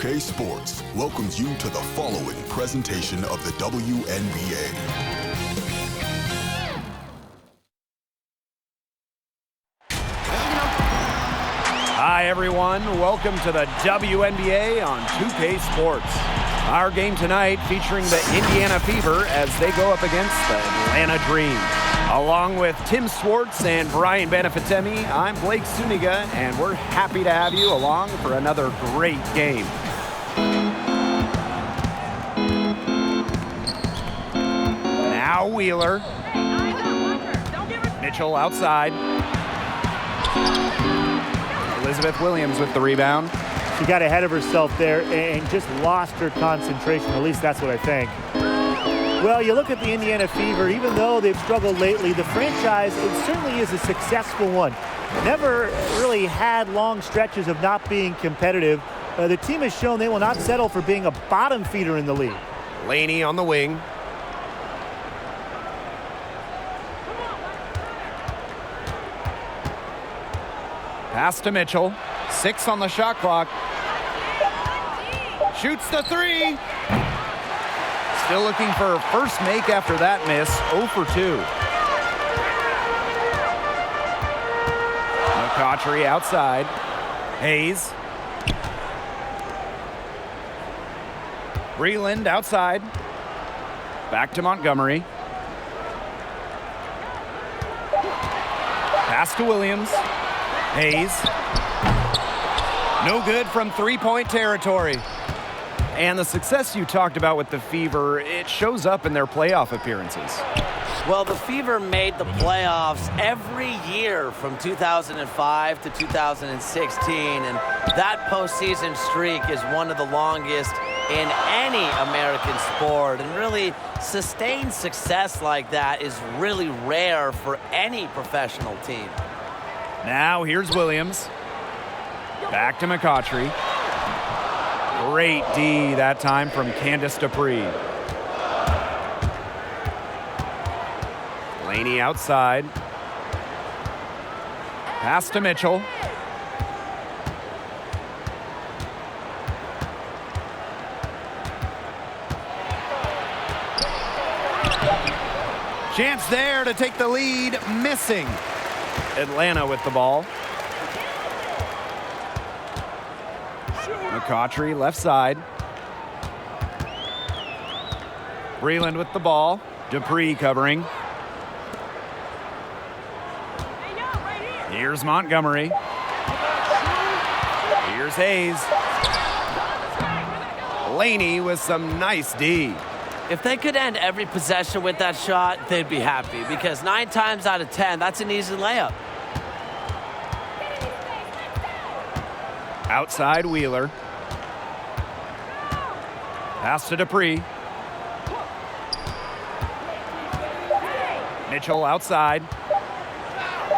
2K Sports welcomes you to the following presentation of the WNBA. Hi everyone, welcome to the WNBA on 2K Sports. Our game tonight featuring the Indiana Fever as they go up against the Atlanta Dream. Along with Tim Swartz and Brian Benefitemi, I'm Blake Suniga, and we're happy to have you along for another great game. Now Wheeler. Mitchell outside. Elizabeth Williams with the rebound. She got ahead of herself there and just lost her concentration. At least that's what I think. Well, you look at the Indiana Fever, even though they've struggled lately, the franchise, it certainly is a successful one. Never really had long stretches of not being competitive. The team has shown they will not settle for being a bottom feeder in the league. Laney on the wing. Pass to Mitchell. 6 on the shot clock. Shoots the three. Still looking for a first make after that miss. 0 for 2. McCautry outside. Hayes. Breland outside. Back to Montgomery. Pass to Williams. Hayes. No good from three-point territory. And the success you talked about with the Fever, it shows up in their playoff appearances. Well, the Fever made the playoffs every year from 2005 to 2016, and that postseason streak is one of the longest in any American sport. And really, sustained success like that is really rare for any professional team. Now here's Williams. Back to McCautry. Great D that time from Candace Dupree. Laney outside. Pass to Mitchell. Chance there to take the lead, missing. Atlanta with the ball. McCautry left side. Breland with the ball. Dupree covering. Here's Montgomery. Here's Hayes. Laney with some nice D. If they could end every possession with that shot, they'd be happy, because 9 times out of 10, that's an easy layup. Outside Wheeler. Pass to Dupree. Mitchell outside.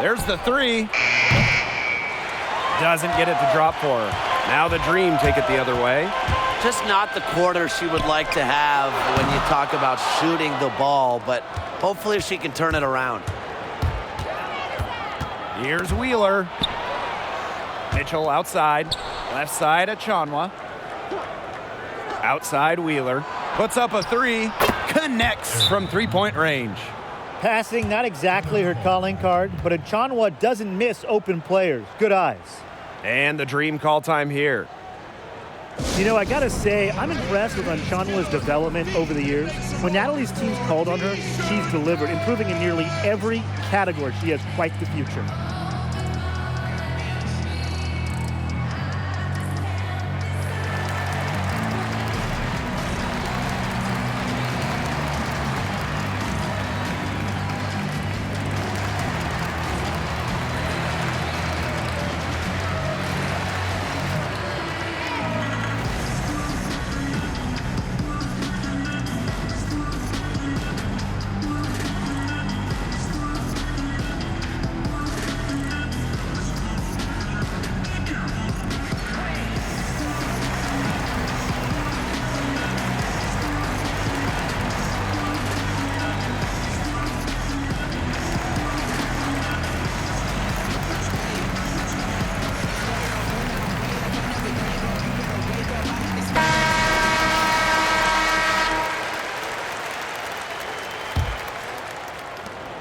There's the three. Doesn't get it to drop for her. Now the Dream take it the other way. Just not the quarter she would like to have when you talk about shooting the ball, but hopefully she can turn it around. Here's Wheeler. Mitchell outside. Left side Achanwa. Outside Wheeler. Puts up a three. Connects from three-point range. Passing, not exactly her calling card, but Achanwa doesn't miss open players. Good eyes. And the Dream call time here. You know, I gotta say, I'm impressed with Achanwa's development over the years. When Natalie's teams called on her, she's delivered, improving in nearly every category. She has quite the future.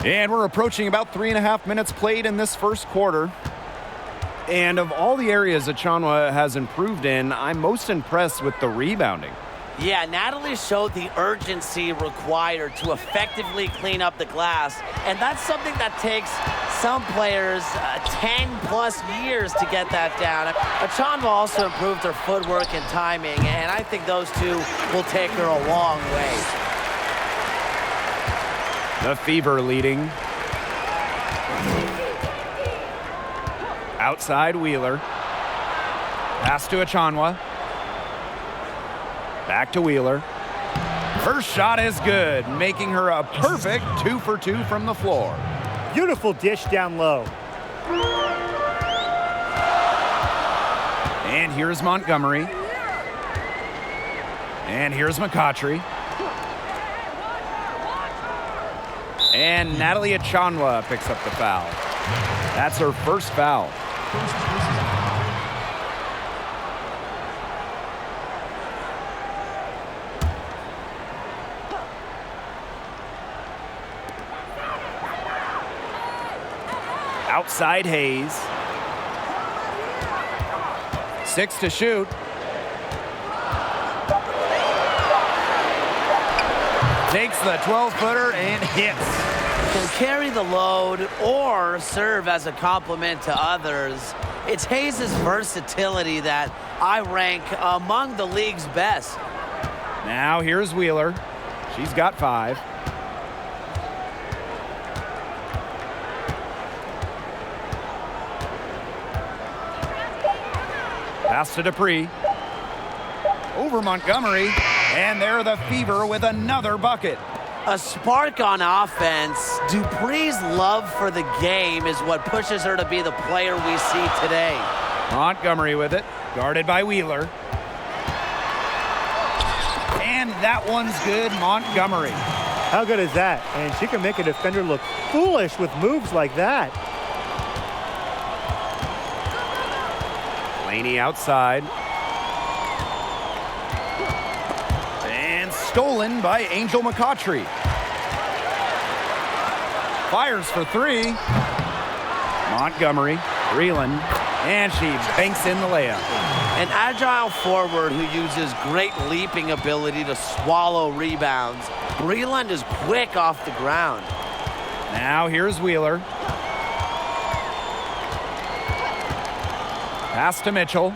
And we're approaching about 3.5 minutes played in this first quarter. And of all the areas Achanwa has improved in, I'm most impressed with the rebounding. Yeah, Natalie showed the urgency required to effectively clean up the glass, and that's something that takes some players 10-plus years to get that down. Achanwa also improved her footwork and timing, and I think those two will take her a long way. The Fever leading. Outside Wheeler. Pass to Achanwa. Back to Wheeler. First shot is good, making her a perfect 2 for 2 from the floor. Beautiful dish down low. And here's Montgomery. And here's McCautry. And Natalie Achanwa picks up the foul. That's her first foul. Outside Hayes. 6 to shoot. Takes the 12-footer and hits. Can carry the load or serve as a compliment to others. It's Hayes' versatility that I rank among the league's best. Now here's Wheeler. She's got 5. Pass to Dupree. Over Montgomery. And there the Fever with another bucket. A spark on offense. Dupree's love for the game is what pushes her to be the player we see today. Montgomery with it. Guarded by Wheeler. And that one's good, Montgomery. How good is that? And she can make a defender look foolish with moves like that. Laney outside. And stolen by Angel McCautry. Fires for 3. Montgomery, Breland, and she banks in the layup. An agile forward who uses great leaping ability to swallow rebounds. Breland is quick off the ground. Now here's Wheeler. Pass to Mitchell.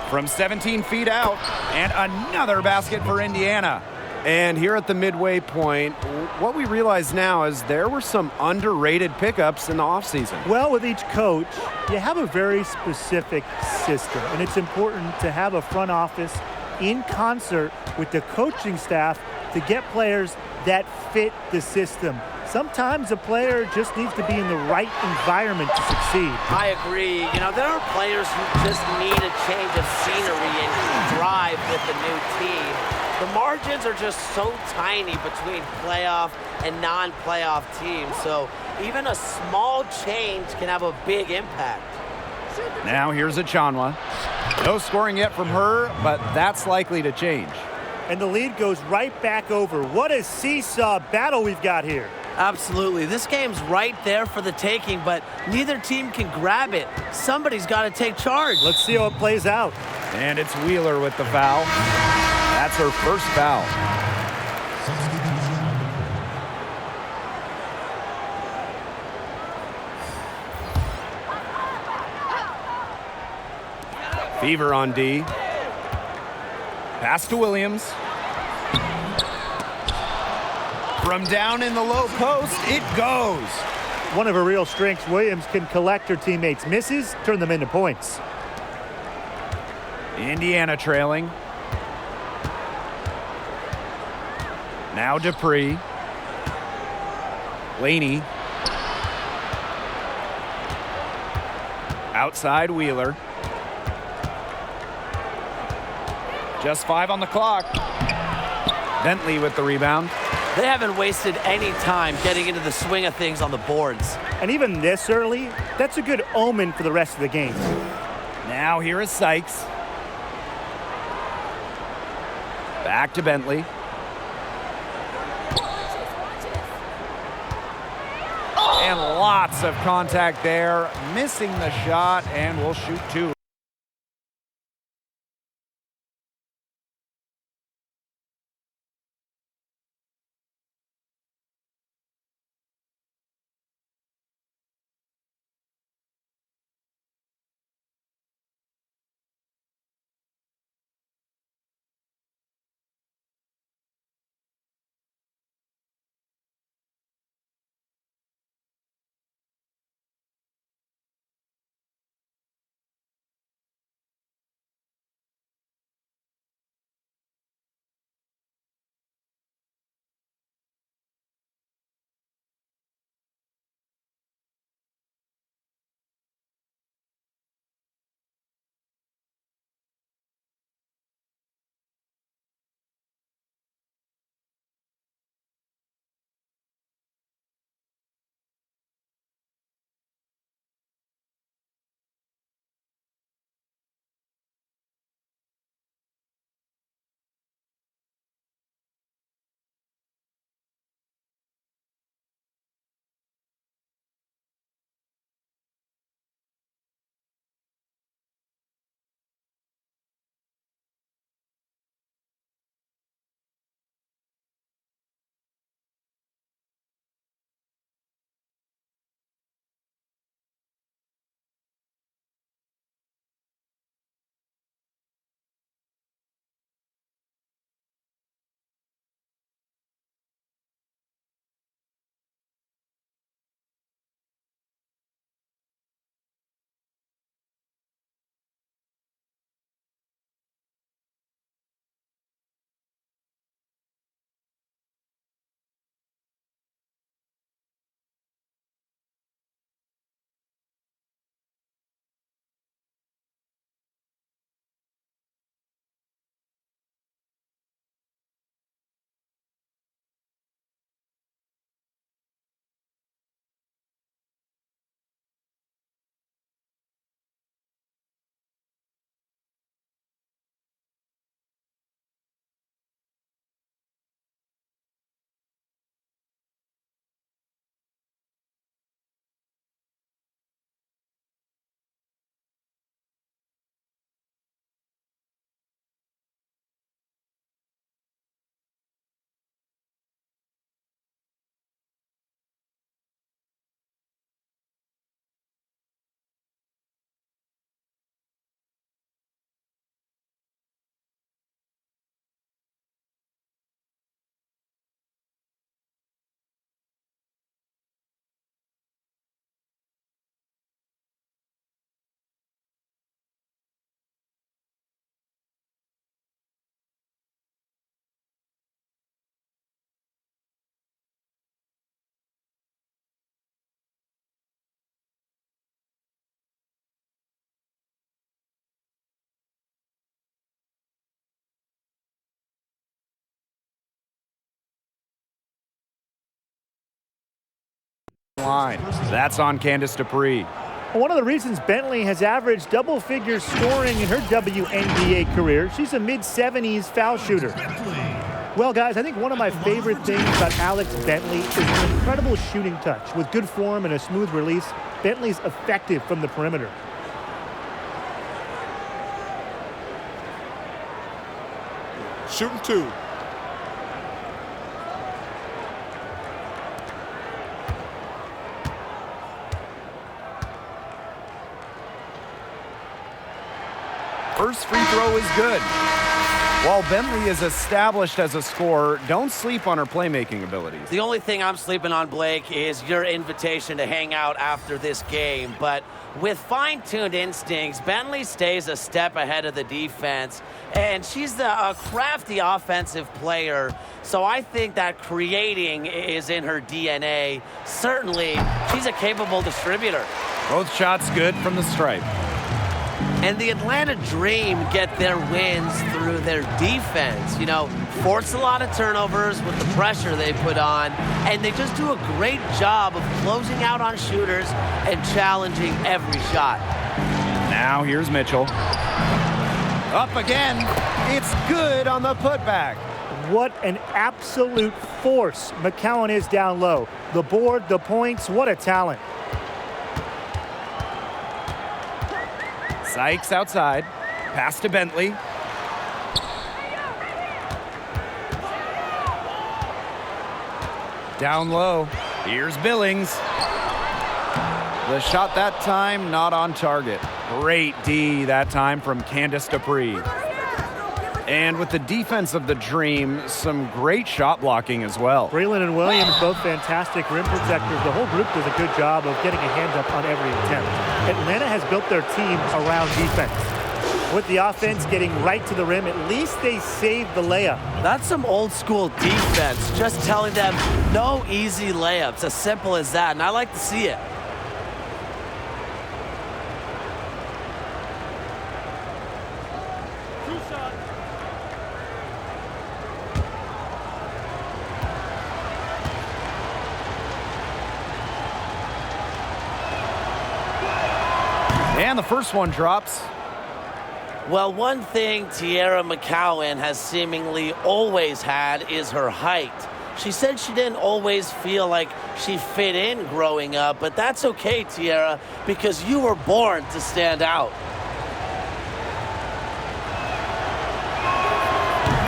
From 17 feet out, and another basket for Indiana. And here at the midway point, what we realize now is there were some underrated pickups in the offseason. Well, with each coach, you have a very specific system, and it's important to have a front office in concert with the coaching staff to get players that fit the system. Sometimes a player just needs to be in the right environment to succeed. I agree. You know, there are players who just need a change of scenery and thrive with the new team. The margins are just so tiny between playoff and non-playoff teams, so even a small change can have a big impact. Now here's Achanwa. No scoring yet from her, but that's likely to change. And the lead goes right back over. What a seesaw battle we've got here. Absolutely. This game's right there for the taking, but neither team can grab it. Somebody's got to take charge. Let's see how it plays out. And it's Wheeler with the foul. That's her first foul. Fever on D. Pass to Williams. From down in the low post, it goes. One of her real strengths, Williams can collect her teammates' misses, turn them into points. Indiana trailing. Now Dupree. Laney. Outside Wheeler. Just 5 on the clock. Bentley with the rebound. They haven't wasted any time getting into the swing of things on the boards. And even this early, that's a good omen for the rest of the game. Now here is Sykes. Back to Bentley. Lots of contact there, missing the shot, and we'll shoot two. Line. That's on Candace Dupree. One of the reasons Bentley has averaged double-figure scoring in her WNBA career, she's a mid-70s foul shooter. Well, guys, I think one of my favorite things about Alex Bentley is her incredible shooting touch. With good form and a smooth release, Bentley's effective from the perimeter. Shooting two. First free throw is good. While Bentley is established as a scorer, don't sleep on her playmaking abilities. The only thing I'm sleeping on, Blake, is your invitation to hang out after this game. But with fine-tuned instincts, Bentley stays a step ahead of the defense, and she's a crafty offensive player. So I think that creating is in her DNA. Certainly, she's a capable distributor. Both shots good from the stripe. And the Atlanta Dream get their wins through their defense. You know, force a lot of turnovers with the pressure they put on, and they just do a great job of closing out on shooters and challenging every shot. Now here's Mitchell. Up again. It's good on the putback. What an absolute force McCowan is down low. The board, the points, what a talent. Sykes outside. Pass to Bentley. Down low. Here's Billings. The shot that time, not on target. Great D that time from Candace Dupree. And with the defense of the Dream, some great shot blocking as well. Braylon and Williams, both fantastic rim protectors. The whole group does a good job of getting a hand up on every attempt. Atlanta has built their team around defense. With the offense getting right to the rim, at least they saved the layup. That's some old school defense, just telling them no easy layups, as simple as that, and I like to see it. And the first one drops. Well, one thing Tierra McCowan has seemingly always had is her height. She said she didn't always feel like she fit in growing up, but that's okay, Tierra, because you were born to stand out.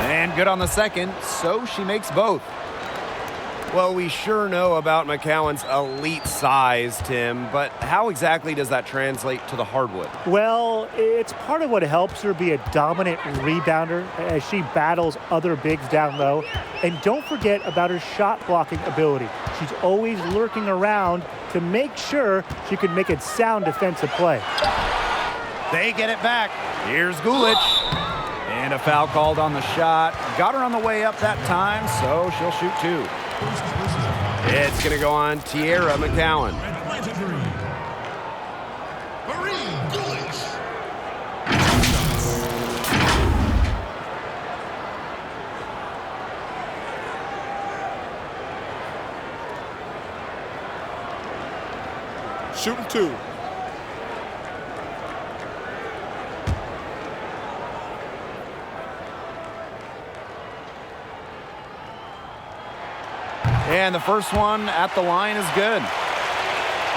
And good on the second, so she makes both. Well, we sure know about McCowan's elite size, Tim, but how exactly does that translate to the hardwood? Well, it's part of what helps her be a dominant rebounder as she battles other bigs down low. And don't forget about her shot blocking ability. She's always lurking around to make sure she can make a sound defensive play. They get it back. Here's Gulich. And a foul called on the shot. Got her on the way up that time, so she'll shoot two. It's going to go on Tierra McCowan. Shooting two. And the first one at the line is good.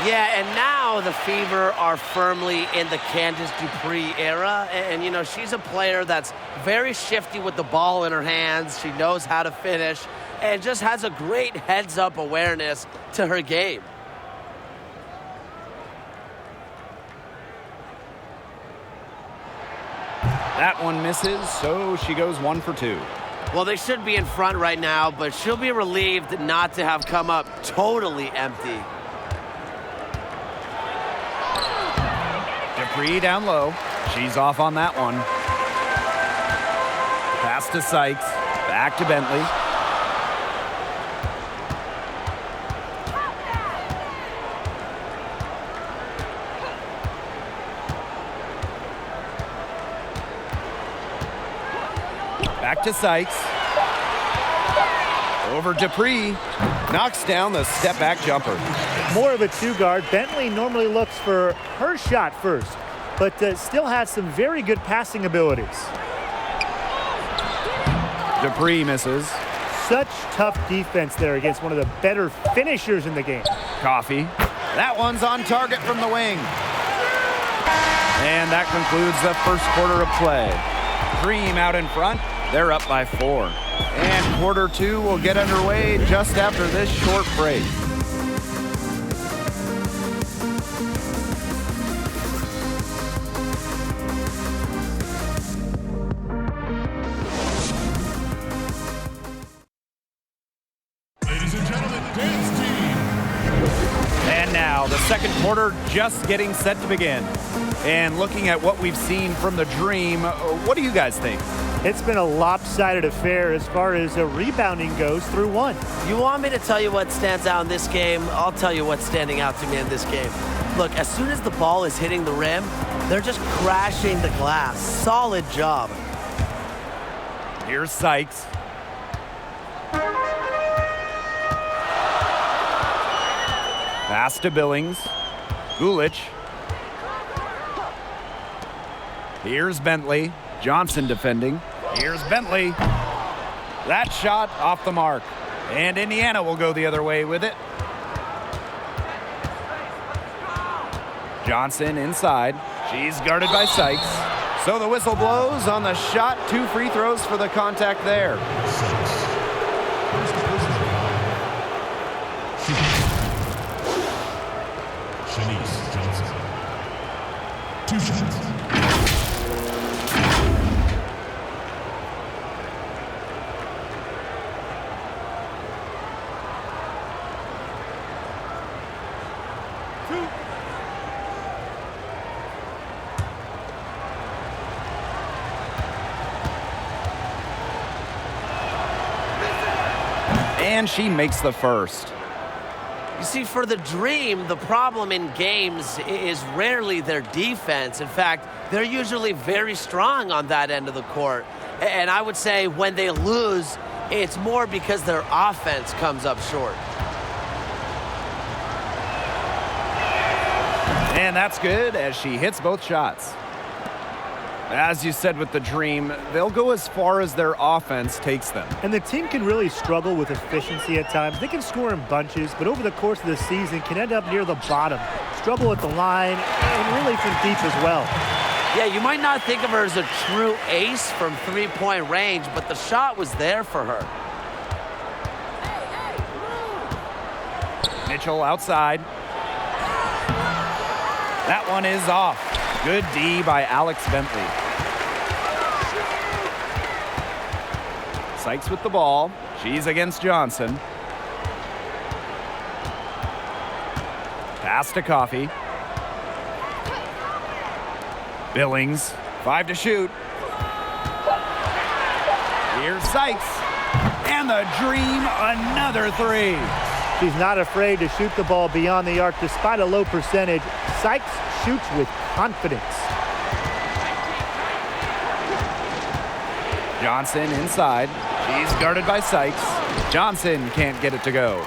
Yeah, and now the Fever are firmly in the Candace Dupree era. And, you know, she's a player that's very shifty with the ball in her hands. She knows how to finish and just has a great heads-up awareness to her game. That one misses, so she goes 1 for 2. Well, they should be in front right now, but she'll be relieved not to have come up totally empty. Dupree down low. She's off on that one. Pass to Sykes. Back to Bentley. Back to Sykes. Over Dupree. Knocks down the step-back jumper. More of a two-guard. Bentley normally looks for her shot first, but still has some very good passing abilities. Dupree misses. Such tough defense there against one of the better finishers in the game. Coffee. That one's on target from the wing. And that concludes the first quarter of play. Dream out in front. They're up by 4. And quarter 2 will get underway just after this short break. Ladies and gentlemen, dance team. And now the second quarter just getting set to begin. And looking at what we've seen from the Dream, what do you guys think? It's been a lopsided affair as far as rebounding goes through one. You want me to tell you what stands out in this game? I'll tell you what's standing out to me in this game. Look, as soon as the ball is hitting the rim, they're just crashing the glass. Solid job. Here's Sykes. Pass to Billings. Gulich. Here's Bentley. Johnson defending. Here's Bentley. That shot off the mark. And Indiana will go the other way with it. Johnson inside. She's guarded by Sykes. So the whistle blows on the shot. 2 free throws for the contact there. Shanice Johnson. 2 shots. And she makes the first. You see, for the Dream, the problem in games is rarely their defense. In fact, they're usually very strong on that end of the court. And I would say when they lose, it's more because their offense comes up short. And that's good as she hits both shots. As you said with the Dream, they'll go as far as their offense takes them. And the team can really struggle with efficiency at times. They can score in bunches, but over the course of the season can end up near the bottom, struggle at the line, and really from deep as well. Yeah, you might not think of her as a true ace from three-point range, but the shot was there for her. Mitchell outside. That one is off. Good D by Alex Bentley. Sykes with the ball. She's against Johnson. Pass to Coffey. Billings, 5 to shoot. Here's Sykes. And the Dream, another 3. She's not afraid to shoot the ball beyond the arc despite a low percentage. Sykes shoots with confidence. Johnson inside. She's guarded by Sykes. Johnson can't get it to go.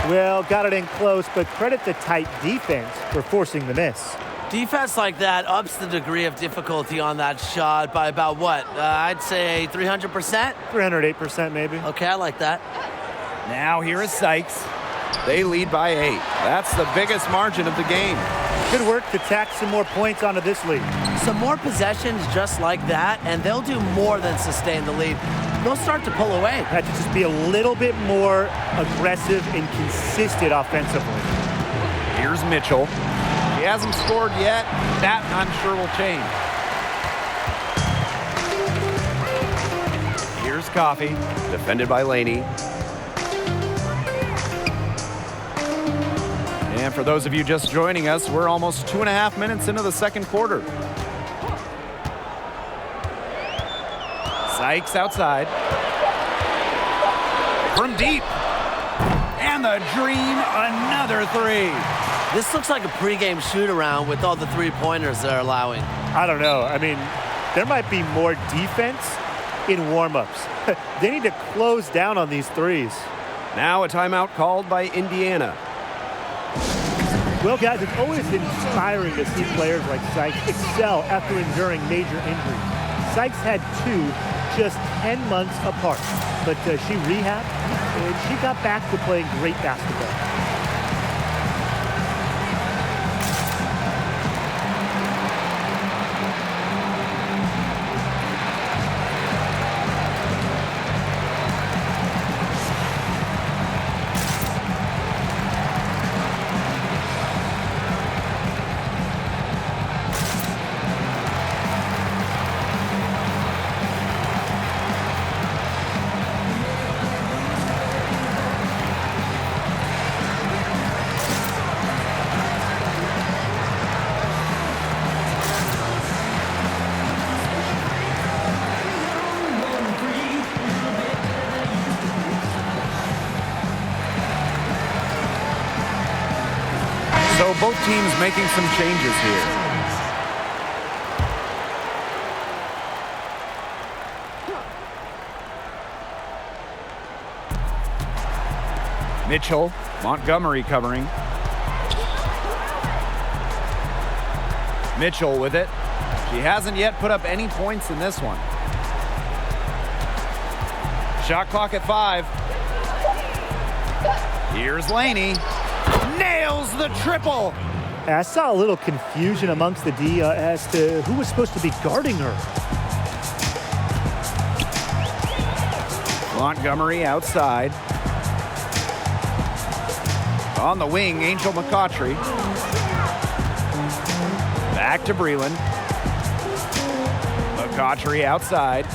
Well, got it in close, but credit the tight defense for forcing the miss. Defense like that ups the degree of difficulty on that shot by about what? I'd say 300%? 308% maybe. Okay, I like that. Now here is Sykes. They lead by 8. That's the biggest margin of the game. Good work to tack some more points onto this lead. Some more possessions just like that, and they'll do more than sustain the lead. They'll start to pull away. Had to just be a little bit more aggressive and consistent offensively. Here's Mitchell. He hasn't scored yet. That, I'm sure, will change. Here's Coffey, defended by Laney. And for those of you just joining us, we're almost 2.5 minutes into the second quarter. Sykes outside. From deep. And the Dream, another 3. This looks like a pregame shoot-around with all the three-pointers they're allowing. I don't know. I mean, there might be more defense in warm-ups. They need to close down on these threes. Now a timeout called by Indiana. Well, guys, it's always inspiring to see players like Sykes excel after enduring major injuries. Sykes had 2 just 10 months apart, but she rehabbed and she got back to playing great basketball. So both teams making some changes here. Mitchell, Montgomery covering. Mitchell with it. She hasn't yet put up any points in this one. Shot clock at 5. Here's Laney. Nails the triple. I saw a little confusion amongst the D as to who was supposed to be guarding her. Montgomery outside. On the wing, Angel McCautry. Back to Breland. McCautry outside.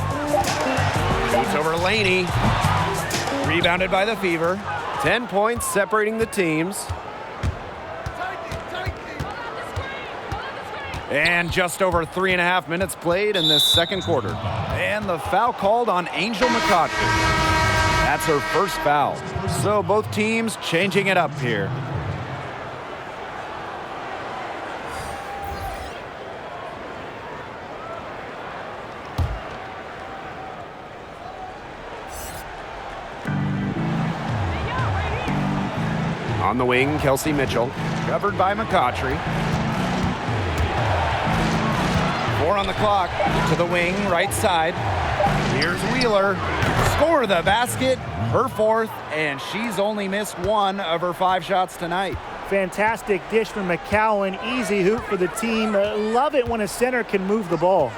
Shoots over Laney. Rebounded by the Fever. 10 points separating the teams. And just over 3.5 minutes played in this second quarter. And the foul called on Angel McCautry. That's her first foul. So both teams changing it up here. On the wing, Kelsey Mitchell, covered by McCautry. 4 on the clock, to the wing, right side. Here's Wheeler, score the basket, her 4th, and she's only missed 1 of her 5 shots tonight. Fantastic dish from McCowan, easy hoop for the team. Love it when a center can move the ball.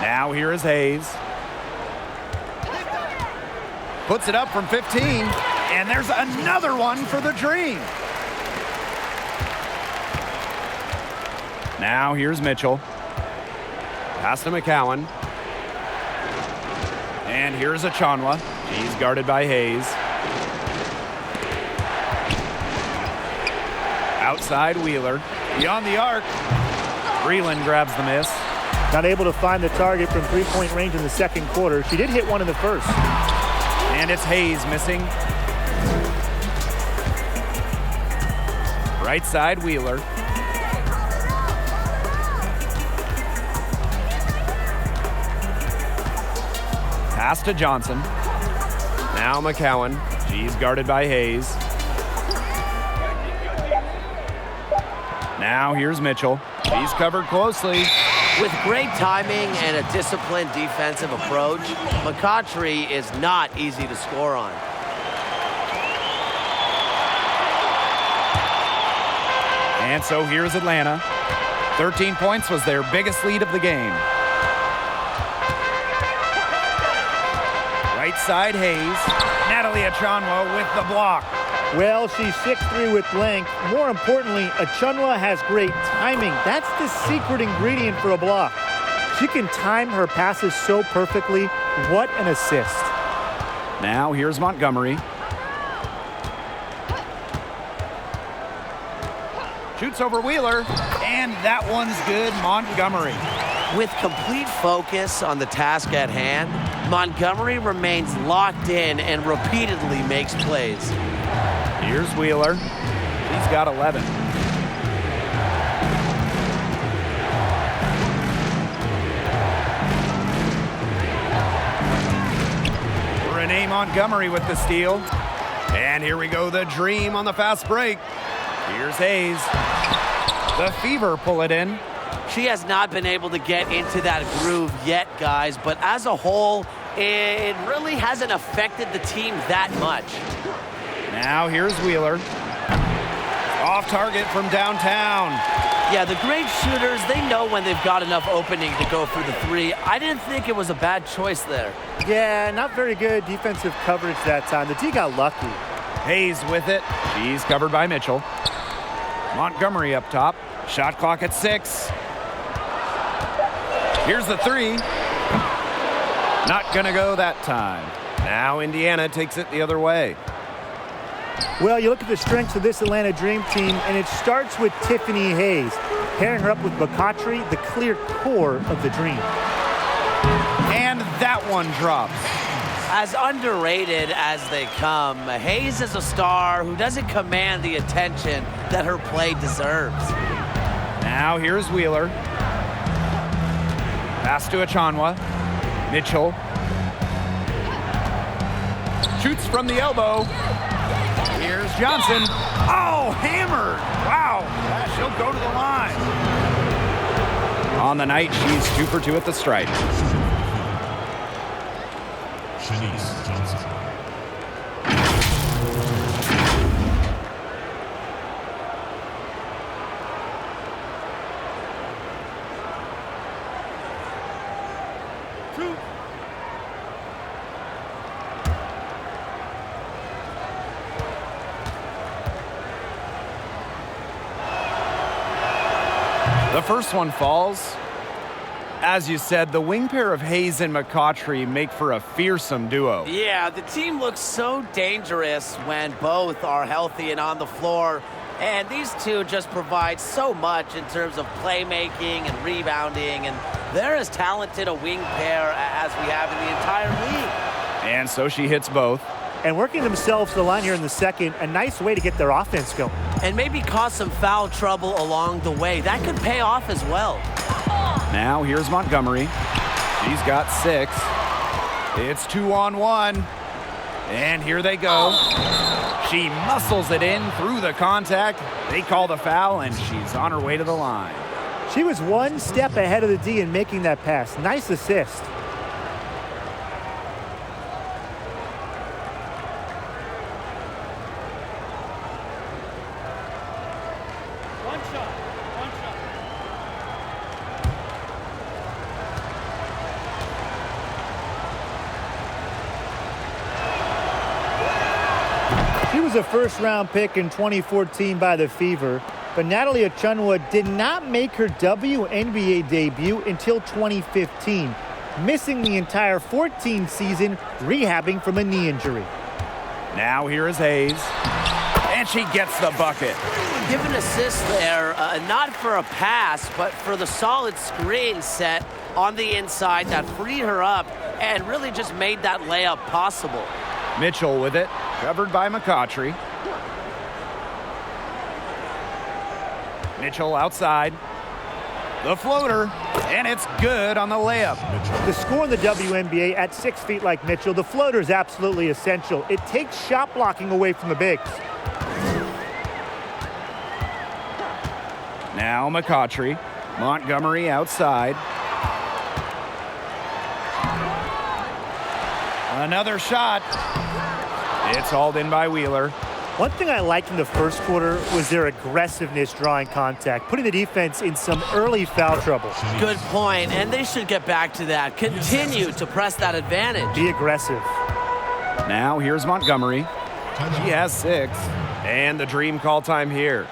Now here is Hayes. Puts it up from 15, and there's another one for the Dream. Now here's Mitchell. Pass to McCowan. And here's Achanwa. She's guarded by Hayes. Outside Wheeler. Beyond the arc. Breland grabs the miss. Not able to find the target from three-point range in the second quarter. She did hit one in the first. And it's Hayes missing. Right side Wheeler. Pass to Johnson. Now McCowan. She's guarded by Hayes. Now here's Mitchell. She's covered closely. With great timing and a disciplined defensive approach, McCautry is not easy to score on. And so here's Atlanta. 13 points was their biggest lead of the game. Right side Hayes. Natalie Achanwa with the block. Well, she's 6'3" with length. More importantly, Achanwa has great timing. That's the secret ingredient for a block. She can time her passes so perfectly. What an assist. Now here's Montgomery. Shoots over Wheeler, and that one's good, Montgomery. With complete focus on the task at hand, Montgomery remains locked in and repeatedly makes plays. Here's Wheeler. She's got 11. Renee Montgomery with the steal. And here we go, the Dream on the fast break. Here's Hayes. The Fever pull it in. She has not been able to get into that groove yet, guys, but as a whole, it really hasn't affected the team that much. Now here's Wheeler. Off target from downtown. Yeah, the great shooters, they know when they've got enough opening to go for the 3. I didn't think it was a bad choice there. Yeah, not very good defensive coverage that time. The D got lucky. Hayes with it. She's covered by Mitchell. Montgomery up top. Shot clock at 6. Here's the 3. Not gonna go that time. Now Indiana takes it the other way. Well, you look at the strengths of this Atlanta Dream team, and it starts with Tiffany Hayes. Pairing her up with McCautry, the clear core of the Dream. And that one drops. As underrated as they come, Hayes is a star who doesn't command the attention that her play deserves. Now here's Wheeler. Pass to Achanwa. Mitchell. Shoots from the elbow. Here's Johnson. Oh, hammered. Wow. She'll go to the line. On the night, she's 2 for 2 at the stripe. Shanice Johnson. The first one falls. As you said, the wing pair of Hayes and McCautry make for a fearsome duo. Yeah, the team looks so dangerous when both are healthy and on the floor. And these two just provide so much in terms of playmaking and rebounding. And they're as talented a wing pair as we have in the entire league. And so she hits both. And working themselves to the line here in the second, a nice way to get their offense going. And maybe cause some foul trouble along the way. That could pay off as well. Now here's Montgomery. She's got 6. It's 2-on-1. And here they go. She muscles it in through the contact. They call the foul, and she's on her way to the line. She was one step ahead of the D in making that pass. Nice assist. She was a first-round pick in 2014 by the Fever, but Natalie Achunwa did not make her WNBA debut until 2015, missing the entire 14 season, rehabbing from a knee injury. Now here is Hayes, and she gets the bucket. Give an assist there, not for a pass, but for the solid screen set on the inside that freed her up and really just made that layup possible. Mitchell with it, covered by McCautry. Mitchell outside. The floater, and it's good on the layup. To score in the WNBA at 6 feet like Mitchell, the floater is absolutely essential. It takes shot blocking away from the bigs. Now McCautry. Montgomery outside. Another shot. It's hauled in by Wheeler. One thing I liked in the first quarter was their aggressiveness drawing contact, putting the defense in some early foul trouble. Good point, and they should get back to that. Continue to press that advantage. Be aggressive. Now here's Montgomery. She has 6. And the dream call time here.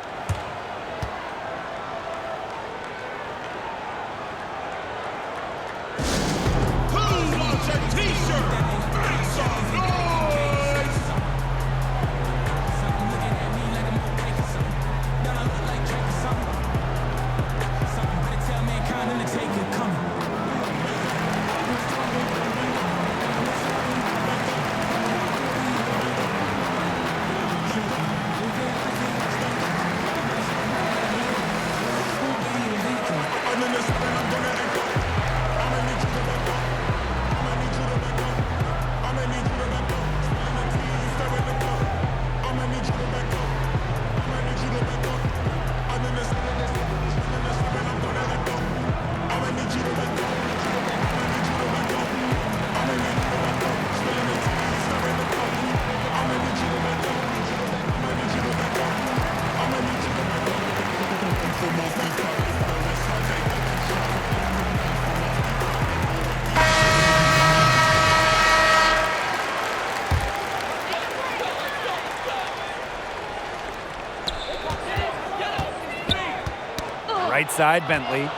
Right side, Bentley.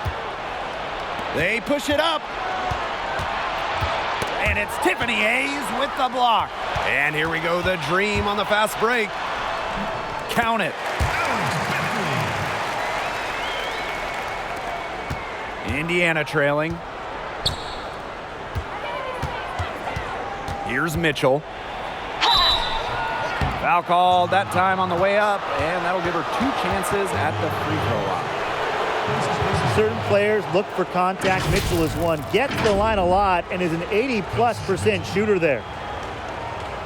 They push it up. And it's Tiffany Hayes with the block. And here we go, the dream on the fast break. Count it. Indiana trailing. Here's Mitchell. Foul called that time on the way up, and that'll give her 2 chances at the free throw line. Certain players look for contact. Mitchell is one. Gets the line a lot and is an 80+% shooter there.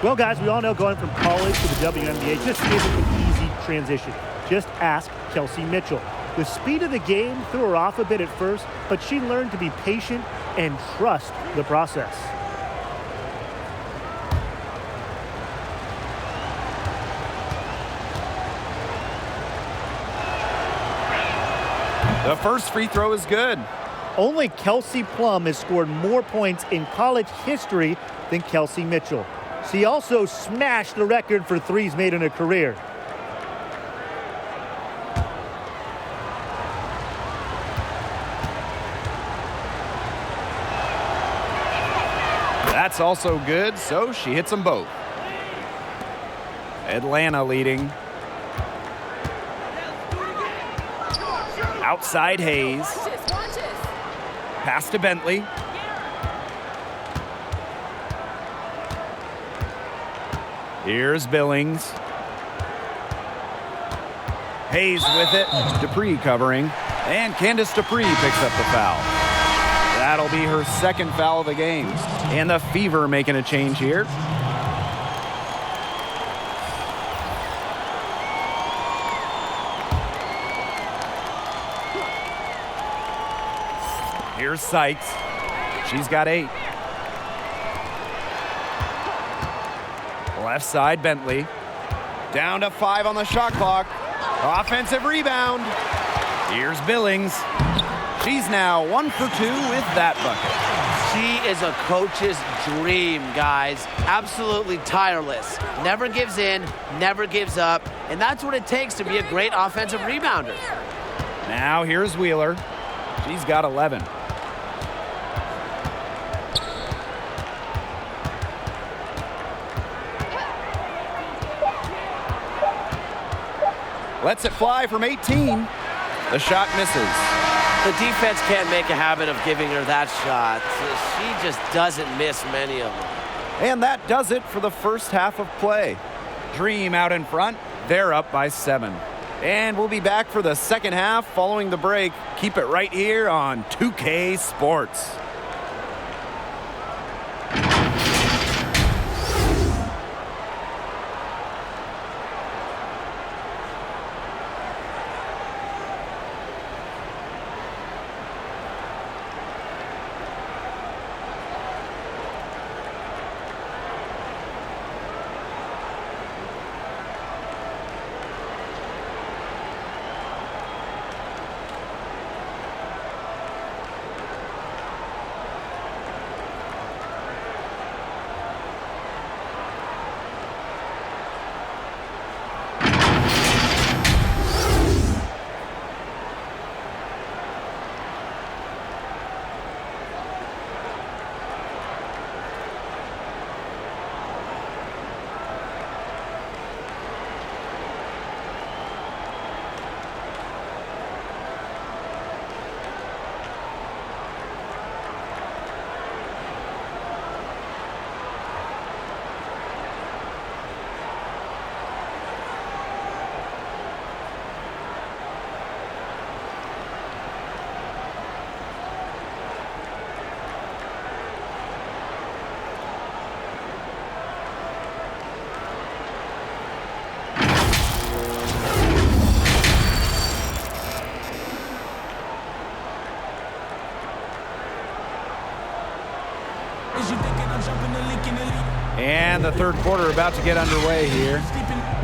Well, guys, we all know going from college to the WNBA just isn't an easy transition. Just ask Kelsey Mitchell. The speed of the game threw her off a bit at first, but she learned to be patient and trust the process. The first free throw is good. Only Kelsey Plum has scored more points in college history than Kelsey Mitchell. She also smashed the record for threes made in a career. That's also good, so she hits them both. Atlanta leading. Outside Hayes. Pass to Bentley. Here's Billings. Hayes with it. Dupree covering. And Candace Dupree picks up the foul. That'll be her second foul of the game. And the Fever making a change here. Here's Sykes. She's got 8. Left side, Bentley. Down to 5 on the shot clock. Offensive rebound. Here's Billings. She's now 1 for 2 with that bucket. She is a coach's dream, guys. Absolutely tireless. Never gives in, never gives up. And that's what it takes to be a great offensive rebounder. Now here's Wheeler. She's got 11. Lets it fly from 18. The shot misses. The defense can't make a habit of giving her that shot. She just doesn't miss many of them. And that does it for the first half of play. Dream out in front. They're up by 7. And we'll be back for the second half following the break. Keep it right here on 2K Sports. And the third quarter about to get underway here.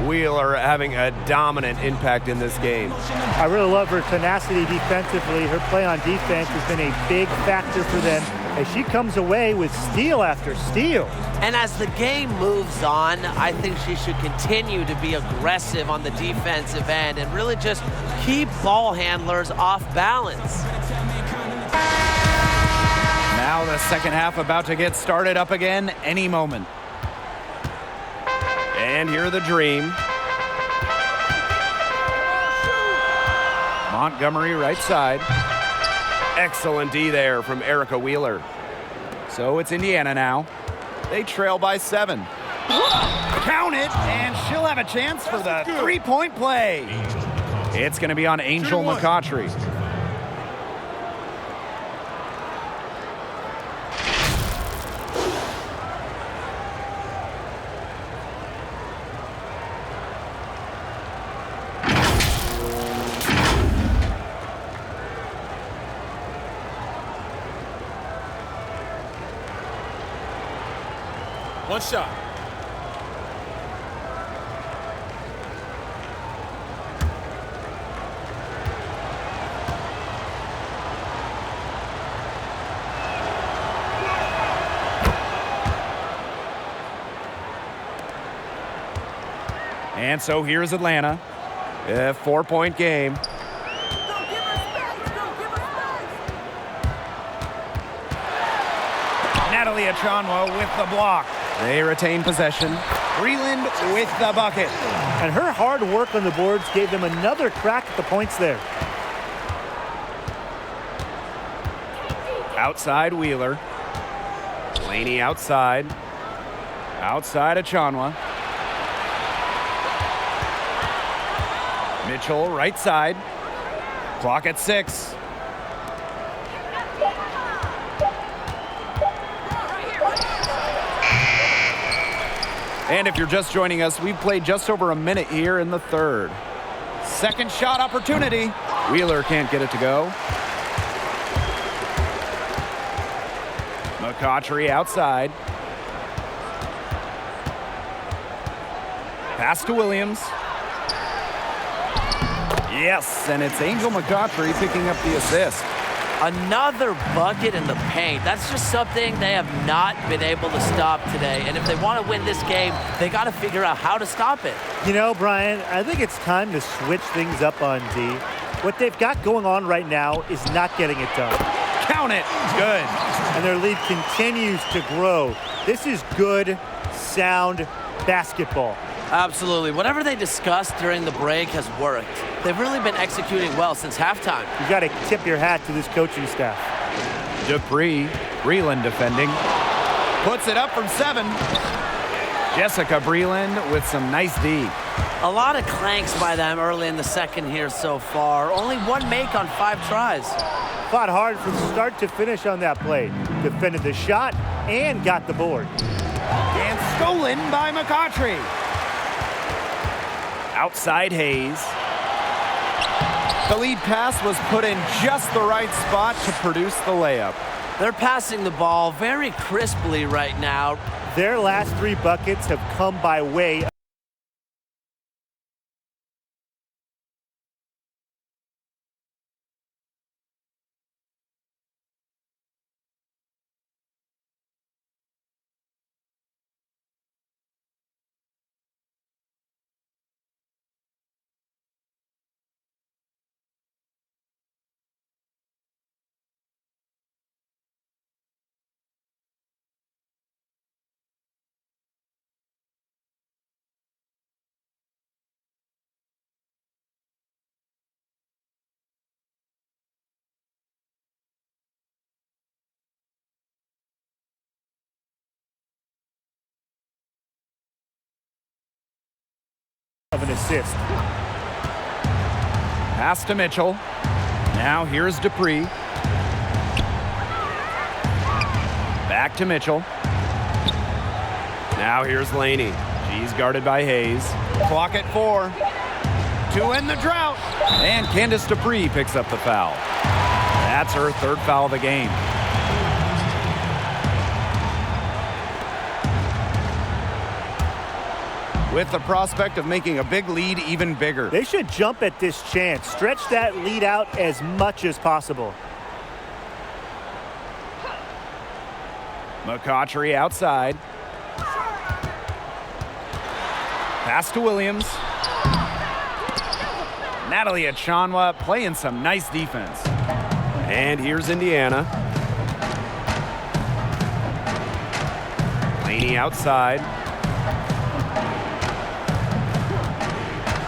Wheeler having a dominant impact in this game. I really love her tenacity defensively. Her play on defense has been a big factor for them as she comes away with steal after steal. And as the game moves on, I think she should continue to be aggressive on the defensive end and really just keep ball handlers off balance. Now the second half about to get started up again any moment. And here are the Dream. Montgomery right side. Excellent D there from Erica Wheeler. So it's Indiana now. They trail by 7. Count it, and she'll have a chance for the three-point play. It's going to be on Angel McCautry. One shot. And so here's Atlanta. A 4-point game. Natalie Achanwa with the block. They retain possession. Breland with the bucket. And her hard work on the boards gave them another crack at the points there. Outside Wheeler. Laney outside. Outside Achanwa. Mitchell right side. Clock at 6. And if you're just joining us, we've played just over a minute here in the third. Second shot opportunity. Wheeler can't get it to go. McCautry outside. Pass to Williams. Yes, and it's Angel McCautry picking up the assist. Another bucket in the paint. That's just something they have not been able to stop today. And if they want to win this game, they got to figure out how to stop it. You know, Brian, I think it's time to switch things up on D. What they've got going on right now is not getting it done. Count it. Good. And their lead continues to grow. This is good, sound basketball. Absolutely. Whatever they discussed during the break has worked. They've really been executing well since halftime. You got to tip your hat to this coaching staff. Dupree, Breland defending. Puts it up from 7. Jessica Breland with some nice D. A lot of clanks by them early in the second here so far. Only one make on 5 tries. Fought hard from start to finish on that play. Defended the shot and got the board. And stolen by McCautry. Outside Hayes. The lead pass was put in just the right spot to produce the layup. They're passing the ball very crisply right now. Their last 3 buckets have come by way of an assist. Pass to Mitchell. Now here's Dupree. Back to Mitchell. Now here's Laney. She's guarded by Hayes. Clock at 4. To end the drought. And Candace Dupree picks up the foul. That's her 3rd foul of the game. With the prospect of making a big lead even bigger. They should jump at this chance. Stretch that lead out as much as possible. McCautry outside. Pass to Williams. Natalie Achanwa playing some nice defense. And here's Indiana. Laney outside.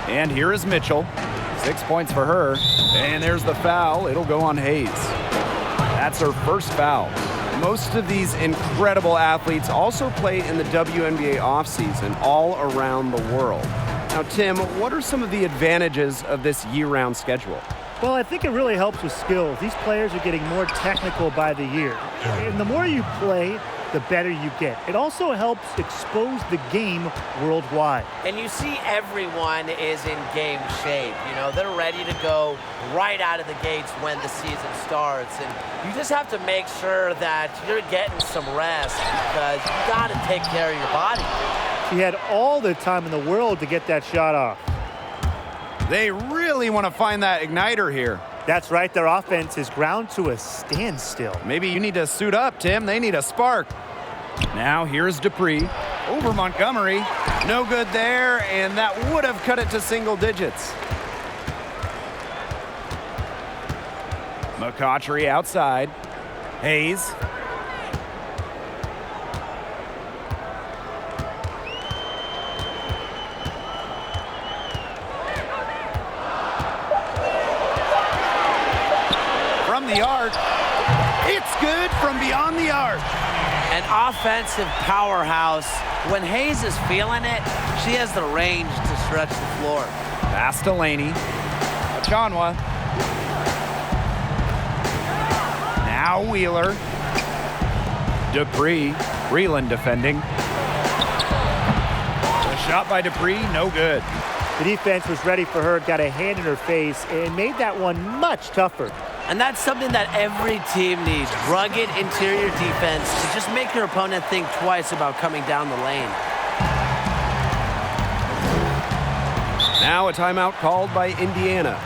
And here is Mitchell. 6 points for her. And there's the foul. It'll go on Hayes. That's her 1st foul. Most of these incredible athletes also play in the WNBA offseason all around the world. Now, Tim, what are some of the advantages of this year-round schedule? Well, I think it really helps with skills. These players are getting more technical by the year. And the more you play, the better you get. It also helps expose the game worldwide. And you see everyone is in game shape. You know, they're ready to go right out of the gates when the season starts. And you just have to make sure that you're getting some rest because you got to take care of your body. She had all the time in the world to get that shot off. They really want to find that igniter here. That's right. Their offense is ground to a standstill. Maybe you need to suit up, Tim. They need a spark. Now here's Dupree. Over Montgomery. No good there, and that would have cut it to single digits. McCautry outside. Hayes. From the arc. It's good from beyond the arc. An offensive powerhouse. When Hayes is feeling it, she has the range to stretch the floor. Pass to Laney. Achanwa. Now Wheeler. Dupree. Breland defending. The shot by Dupree, no good. The defense was ready for her, got a hand in her face, and made that one much tougher. And that's something that every team needs. Rugged interior defense to just make your opponent think twice about coming down the lane. Now a timeout called by Indiana.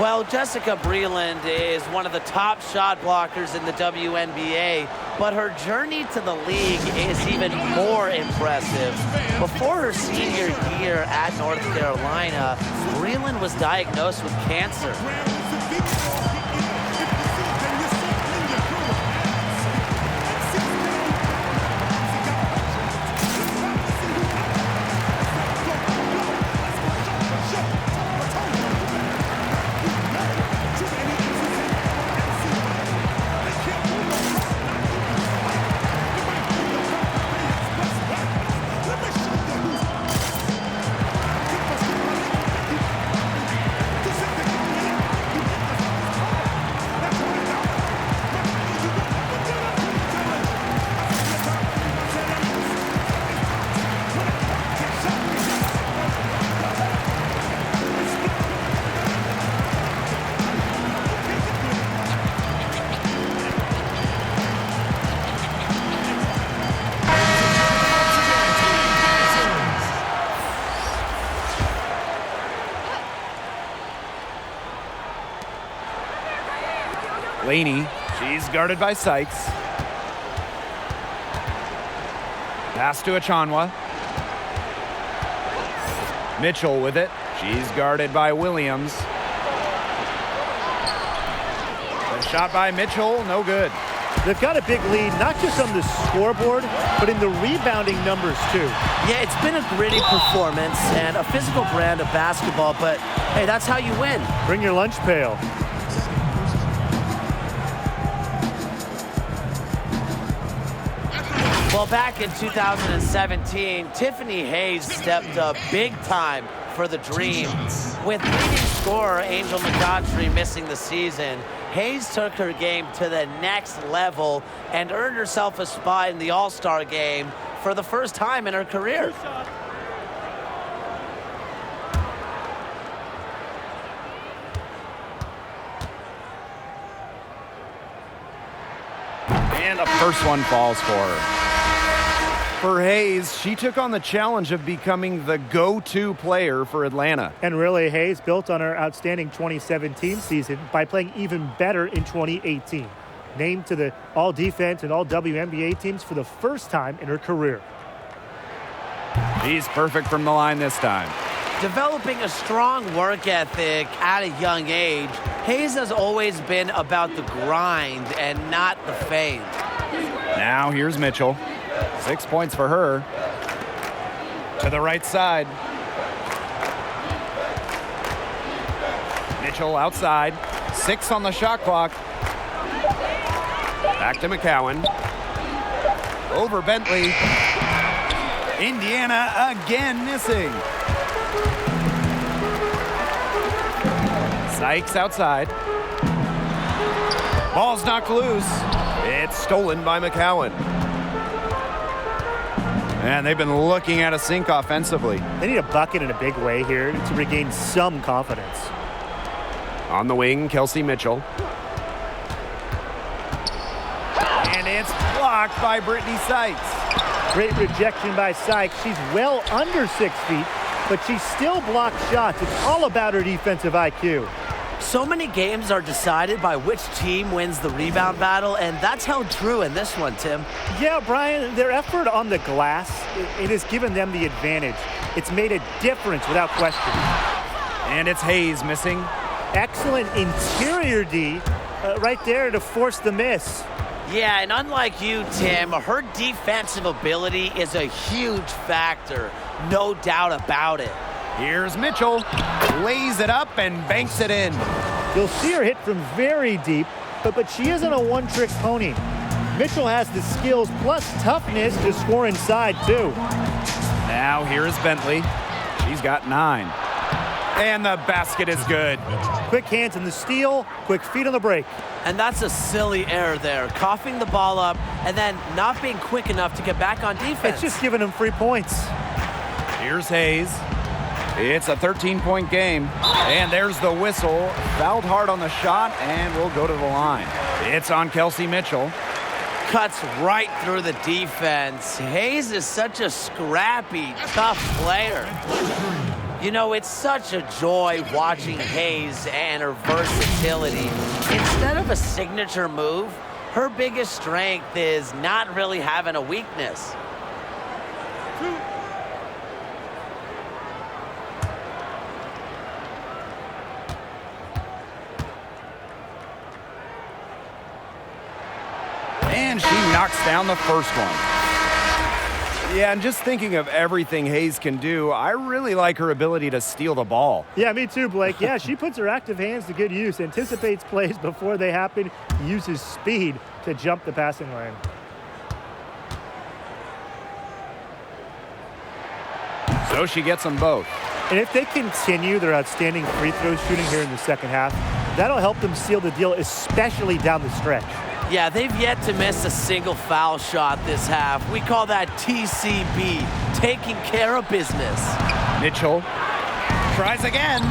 Well, Jessica Breland is one of the top shot blockers in the WNBA, but her journey to the league is even more impressive. Before her senior year at North Carolina, Breland was diagnosed with cancer. Laney, she's guarded by Sykes. Pass to Achanwa. Mitchell with it. She's guarded by Williams. The shot by Mitchell, no good. They've got a big lead, not just on the scoreboard, but in the rebounding numbers too. Yeah, it's been a gritty performance and a physical brand of basketball, but hey, that's how you win. Bring your lunch pail. Well, back in 2017, Tiffany Hayes stepped up big time for the Dream. With leading scorer Angel McCautry missing the season, Hayes took her game to the next level and earned herself a spot in the All-Star game for the first time in her career. And the first one falls for her. For Hayes, she took on the challenge of becoming the go-to player for Atlanta. And really, Hayes built on her outstanding 2017 season by playing even better in 2018. Named to the All-Defense and All-WNBA teams for the first time in her career. She's perfect from the line this time. Developing a strong work ethic at a young age, Hayes has always been about the grind and not the fame. Now here's Mitchell. 6 points for her. To the right side. Mitchell outside. 6 on the shot clock. Back to McCowan. Over Bentley. Indiana again missing. Sykes outside. Ball's knocked loose. It's stolen by McCowan. And they've been looking at a sink offensively. They need a bucket in a big way here to regain some confidence. On the wing, Kelsey Mitchell. And it's blocked by Brittany Sykes. Great rejection by Sykes. She's well under 6 feet, but she still blocks shots. It's all about her defensive IQ. So many games are decided by which team wins the rebound battle, and that's held true in this one, Tim. Yeah, Brian, their effort on the glass, it has given them the advantage. It's made a difference without question. And it's Hayes missing. Excellent interior D right there to force the miss. Yeah, and unlike you, Tim, her defensive ability is a huge factor. No doubt about it. Here's Mitchell. Lays it up and banks it in. You'll see her hit from very deep, but she isn't a one-trick pony. Mitchell has the skills plus toughness to score inside, too. Now here is Bentley. She's got 9. And the basket is good. Quick hands in the steal, quick feet on the break. And that's a silly error there. Coughing the ball up and then not being quick enough to get back on defense. It's just giving them free points. Here's Hayes. It's a 13-point game. And there's the whistle. Fouled hard on the shot and will go to the line. It's on Kelsey Mitchell. Cuts right through the defense. Hayes is such a scrappy, tough player. You know, it's such a joy watching Hayes and her versatility. Instead of a signature move, her biggest strength is not really having a weakness. And she knocks down the first one. Yeah, and just thinking of everything Hayes can do, I really like her ability to steal the ball. Yeah, me too, Blake. Yeah, she puts her active hands to good use, anticipates plays before they happen, uses speed to jump the passing lane. So she gets them both. And if they continue their outstanding free throw shooting here in the second half, that'll help them seal the deal, especially down the stretch. Yeah, they've yet to miss a single foul shot this half. We call that TCB, taking care of business. Mitchell tries again,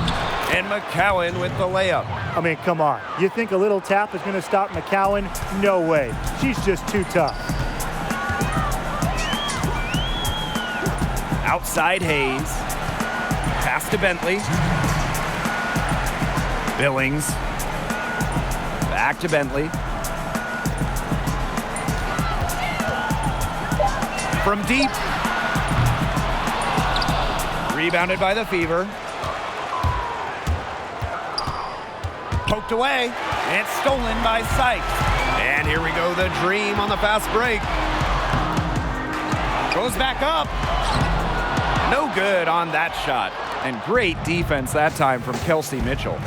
and McCowan with the layup. I mean, come on. You think a little tap is going to stop McCowan? No way. She's just too tough. Outside Hayes. Pass to Bentley. Billings. Back to Bentley. From deep. Rebounded by the Fever. Poked away. And stolen by Sykes. And here we go, the Dream on the fast break. Goes back up. No good on that shot. And great defense that time from Kelsey Mitchell.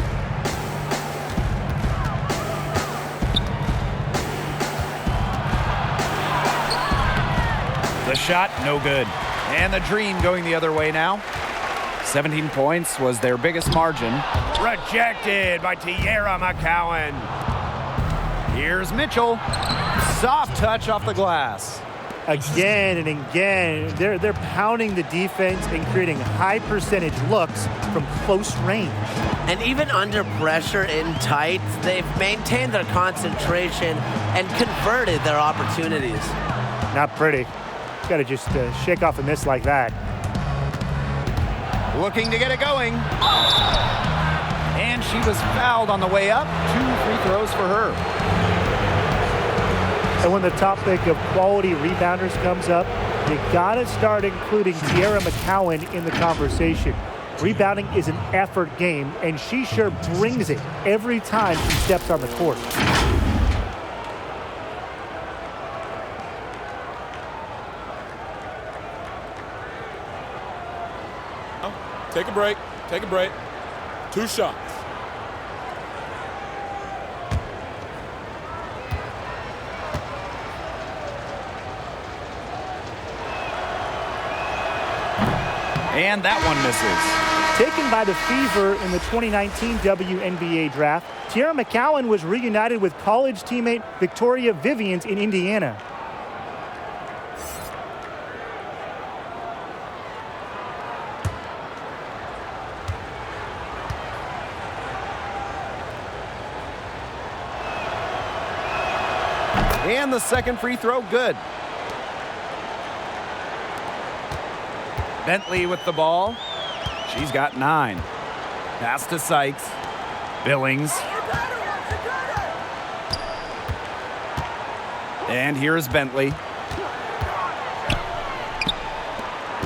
The shot, no good. And the Dream going the other way now. 17 points was their biggest margin. Rejected by Tiara McCowan. Here's Mitchell. Soft touch off the glass. Again and again, they're pounding the defense and creating high percentage looks from close range. And even under pressure in tight, they've maintained their concentration and converted their opportunities. Not pretty. Got to just shake off a miss like that. Looking to get it going. And she was fouled on the way up. 2 free throws for her. And when the topic of quality rebounders comes up, you got to start including Tiara McCowan in the conversation. Rebounding is an effort game, and she sure brings it every time she steps on the court. Take a break. Take a break. 2 shots. And that one misses. Taken by the Fever in the 2019 WNBA draft, Tiara McCowan was reunited with college teammate Victoria Vivians in Indiana. And the second free throw, good. Bentley with the ball. She's got 9. Pass to Sykes. Billings. And here's Bentley.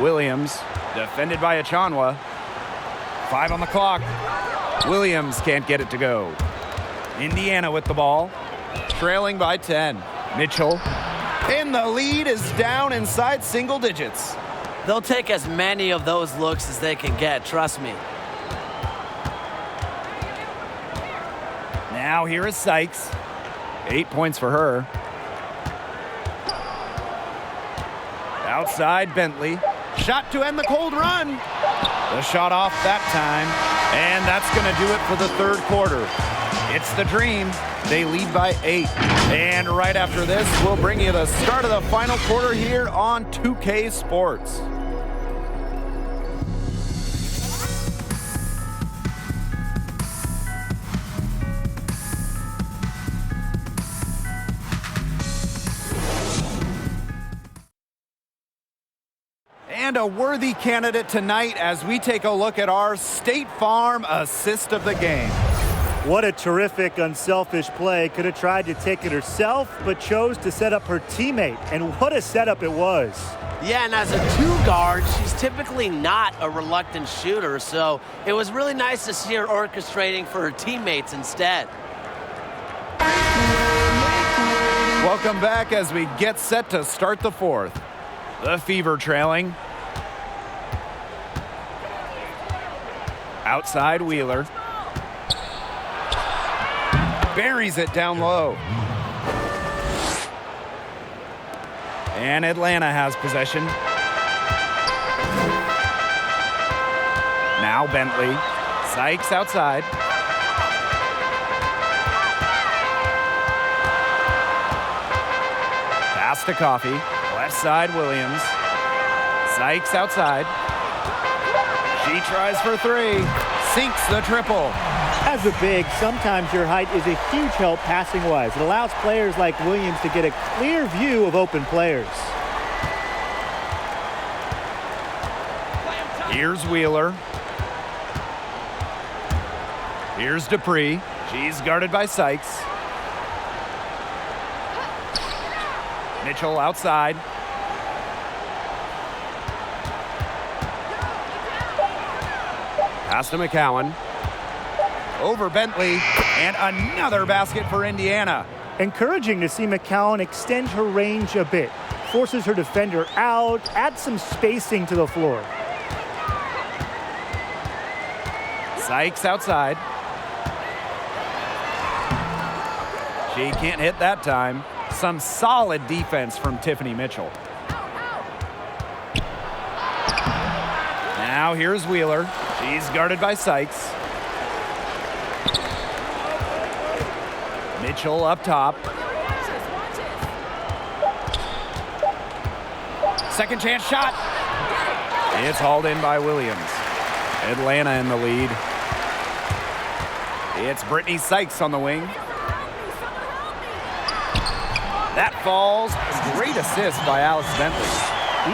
Williams, defended by Achanwa. 5 on the clock. Williams can't get it to go. Indiana with the ball, trailing by 10. Mitchell, and the lead is down inside single digits. They'll take as many of those looks as they can get, trust me. Now here is Sykes. 8 points for her. Outside Bentley. Shot to end the cold run. The shot off that time. And that's going to do it for the third quarter. It's the Dream. They lead by 8. And right after this, we'll bring you the start of the final quarter here on 2K Sports. And a worthy candidate tonight as we take a look at our State Farm assist of the game. What a terrific, unselfish play. Could have tried to take it herself, but chose to set up her teammate. And what a setup it was. Yeah, and as a 2-guard, she's typically not a reluctant shooter, so it was really nice to see her orchestrating for her teammates instead. Welcome back as we get set to start the fourth. The Fever trailing. Outside Wheeler. Buries it down low. And Atlanta has possession. Now Bentley. Sykes outside. Pass to Coffee. Left side Williams. Sykes outside. She tries for 3. Sinks the triple. As a big, sometimes your height is a huge help passing-wise. It allows players like Williams to get a clear view of open players. Here's Wheeler. Here's Dupree. She's guarded by Sykes. Mitchell outside. Pass to McCowan. Over Bentley. And another basket for Indiana. Encouraging to see McCowan extend her range a bit. Forces her defender out, adds some spacing to the floor. Sykes outside. She can't hit that time. Some solid defense from Tiffany Mitchell. Now here's Wheeler. She's guarded by Sykes. Mitchell up top. Second chance shot. It's hauled in by Williams. Atlanta in the lead. It's Brittany Sykes on the wing. That falls. Great assist by Alex Bentley.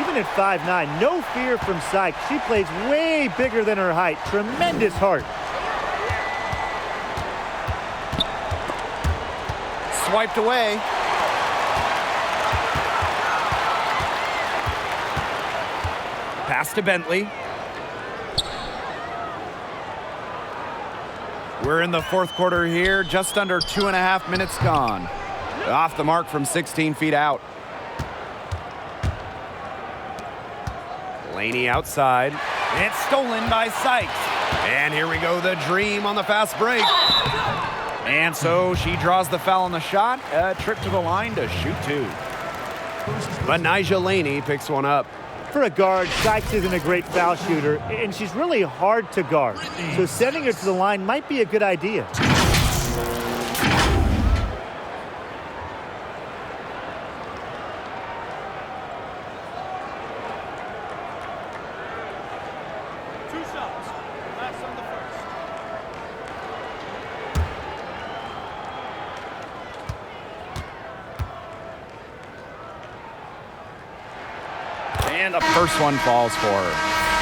Even at 5'9", no fear from Sykes. She plays way bigger than her height. Tremendous heart. Swiped away. Pass to Bentley. We're in the fourth quarter here, just under 2.5 minutes gone. Off the mark from 16 feet out. Laney outside. It's stolen by Sykes. And here we go, the Dream on the fast break. And so she draws the foul on the shot. A trip to the line to shoot 2. But Nyjah Laney picks one up. For a guard, Sykes isn't a great foul shooter, and she's really hard to guard. So sending her to the line might be a good idea. And the first one falls for her.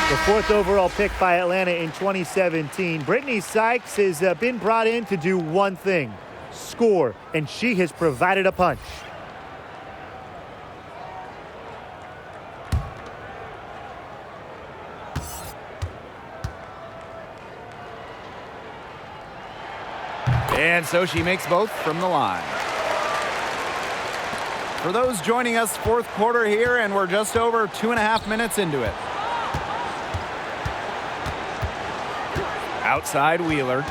The 4th overall pick by Atlanta in 2017. Brittany Sykes has been brought in to do one thing, score, and she has provided a punch. And so she makes both from the line. For those joining us, 4th quarter here, and we're just over 2.5 minutes into it. Outside Wheeler.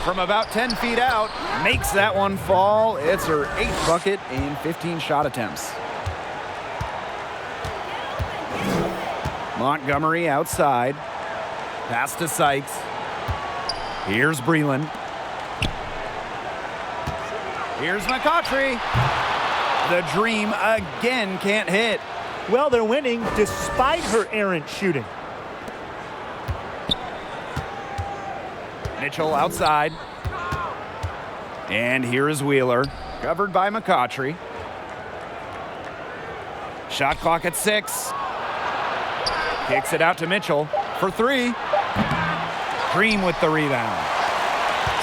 From about 10 feet out, makes that one fall. It's her 8th bucket in 15 shot attempts. Montgomery outside. Pass to Sykes. Here's Breland. Here's McCautry. The Dream again can't hit. Well, they're winning despite her errant shooting. Mitchell outside. And here is Wheeler, covered by McCautry. Shot clock at 6. Kicks it out to Mitchell for 3. Dream with the rebound.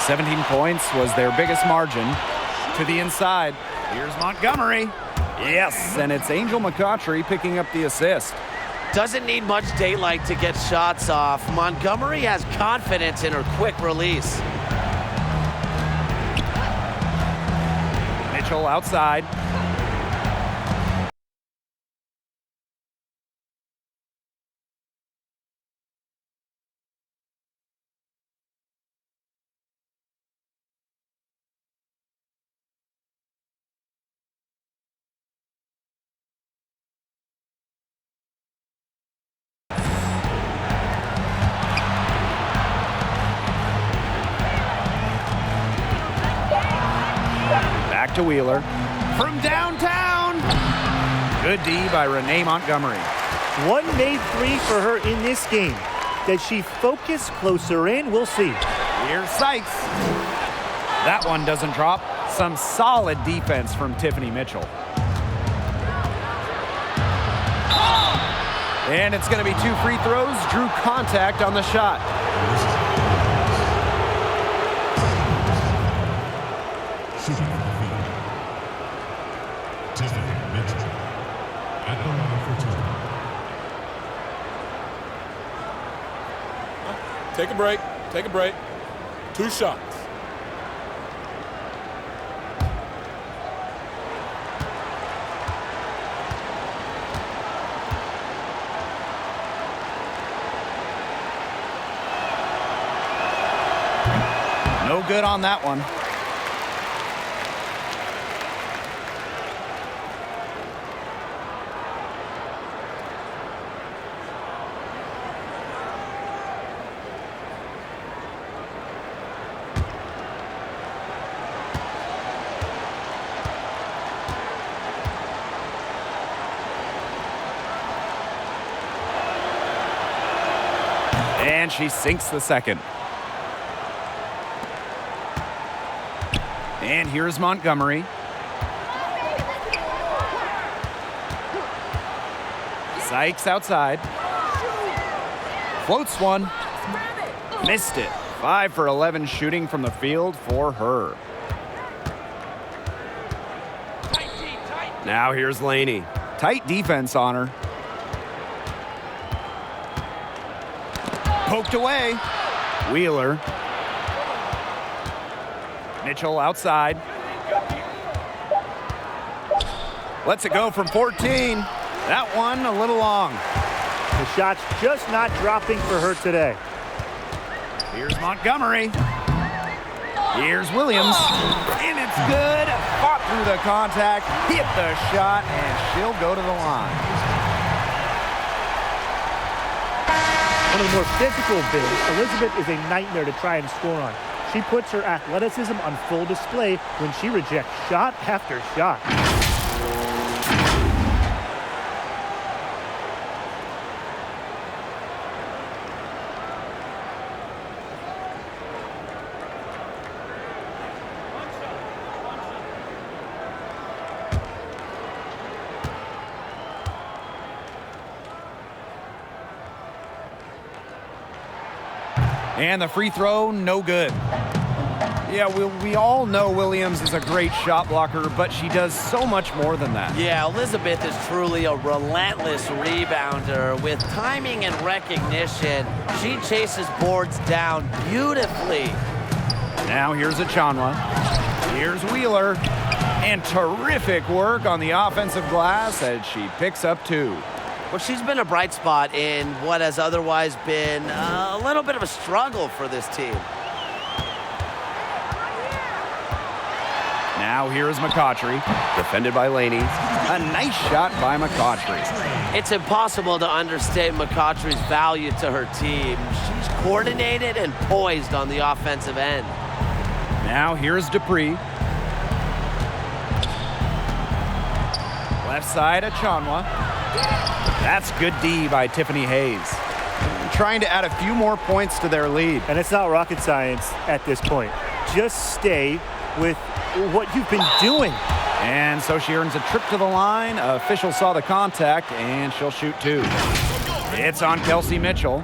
17 points was their biggest margin. To the inside. Here's Montgomery. Yes, and it's Angel McCautry picking up the assist. Doesn't need much daylight to get shots off. Montgomery has confidence in her quick release. Mitchell outside. Back to Wheeler. From downtown. Good D by Renee Montgomery. One made 3 for her in this game. Does she focus closer in? We'll see. Here's Sykes. That one doesn't drop. Some solid defense from Tiffany Mitchell. And it's going to be 2 free throws. Drew contact on the shot. Shooting from the field. Tiffany Mitchell at the line for 2. Take a break. Take a break. 2 shots. No good on that one. And she sinks the second. And here's Montgomery. Sykes outside. Floats one. Missed it. 5 for 11 shooting from the field for her. Now here's Laney. Tight defense on her. Poked away. Wheeler. Mitchell outside. Lets it go from 14. That one a little long. The shot's just not dropping for her today. Here's Montgomery. Here's Williams. And it's good. Fought through the contact. Hit the shot. And she'll go to the line. One of the more physical bigs, Elizabeth is a nightmare to try and score on. She puts her athleticism on full display when she rejects shot after shot. And the free throw, no good. Yeah, we all know Williams is a great shot blocker, but she does so much more than that. Yeah, Elizabeth is truly a relentless rebounder. With timing and recognition, she chases boards down beautifully. Now here's Achanwa. Here's Wheeler. And terrific work on the offensive glass as she picks up 2. Well, she's been a bright spot in what has otherwise been a little bit of a struggle for this team. Now here's McCautry, defended by Laney. A nice shot by McCautry. It's impossible to understate McCautry's value to her team. She's coordinated and poised on the offensive end. Now here's Dupree. Left side, Achanwa. That's good D by Tiffany Hayes. Trying to add a few more points to their lead. And it's not rocket science at this point. Just stay with what you've been doing. And so she earns a trip to the line. Official saw the contact, and she'll shoot 2. It's on Kelsey Mitchell.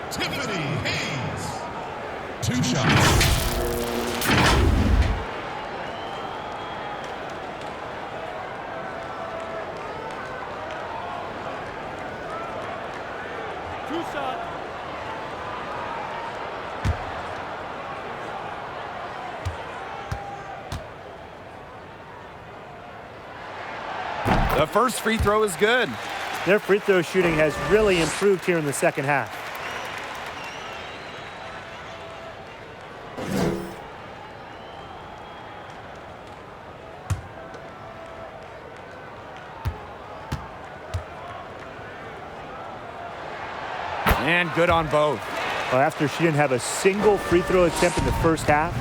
Tiffany Hayes. 2 shots. The first free throw is good. Their free throw shooting has really improved here in the second half. And good on both. Well, after she didn't have a single free throw attempt in the first half,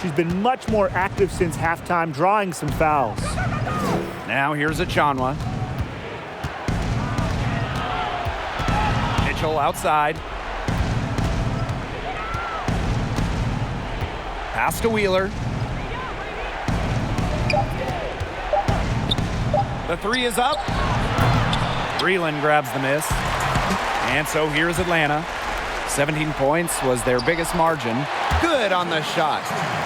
she's been much more active since halftime, drawing some fouls. Now here's Achanwa. Mitchell outside. Pass to Wheeler. The 3 is up. Breland grabs the miss. And so here's Atlanta. 17 points was their biggest margin. Good on the shot.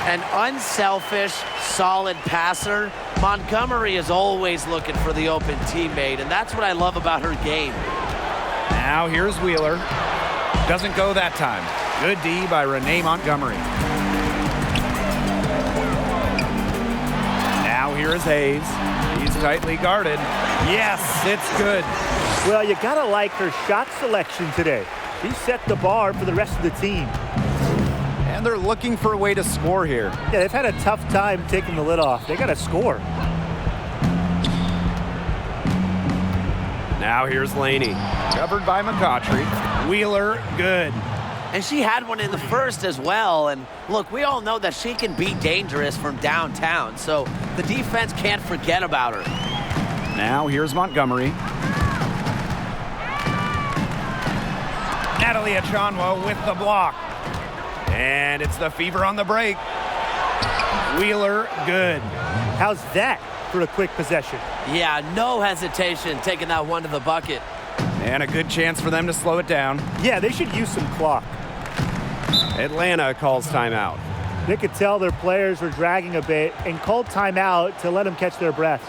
An unselfish, solid passer. Montgomery is always looking for the open teammate, and that's what I love about her game. Now here's Wheeler. Doesn't go that time. Good D by Renee Montgomery. Now here is Hayes. He's tightly guarded. Yes, it's good. Well, you gotta like her shot selection today. She set the bar for the rest of the team. And they're looking for a way to score here. Yeah, they've had a tough time taking the lid off. They gotta score. Now here's Laney. Covered by McCautry. Wheeler, good. And she had one in the first as well. And look, we all know that she can be dangerous from downtown, so the defense can't forget about her. Now here's Montgomery. Natalie Achanwa with the block. And it's the Fever on the break. Wheeler, good. How's that for a quick possession? Yeah, no hesitation taking that one to the bucket. And a good chance for them to slow it down. Yeah, they should use some clock. Atlanta calls timeout. They could tell their players were dragging a bit and called timeout to let them catch their breaths.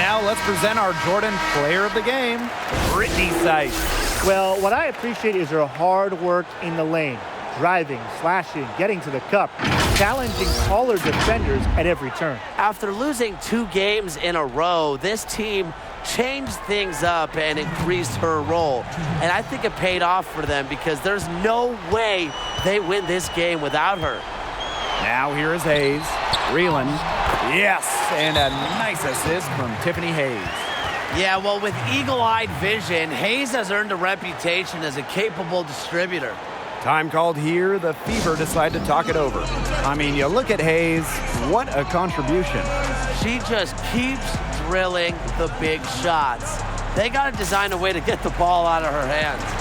now let's present our Jordan Player of the Game, Brittany Sykes. Well, what I appreciate is her hard work in the lane. Driving, slashing, getting to the cup, challenging taller defenders at every turn. After losing 2 games in a row, this team changed things up and increased her role. And I think it paid off for them because there's no way they win this game without her. Now here is Hayes. Reeland. Yes, and a nice assist from Tiffany Hayes. Yeah, well, with eagle-eyed vision, Hayes has earned a reputation as a capable distributor. Time called here. The Fever decide to talk it over. I mean, you look at Hayes, what a contribution. She just keeps drilling the big shots. They got to design a way to get the ball out of her hands.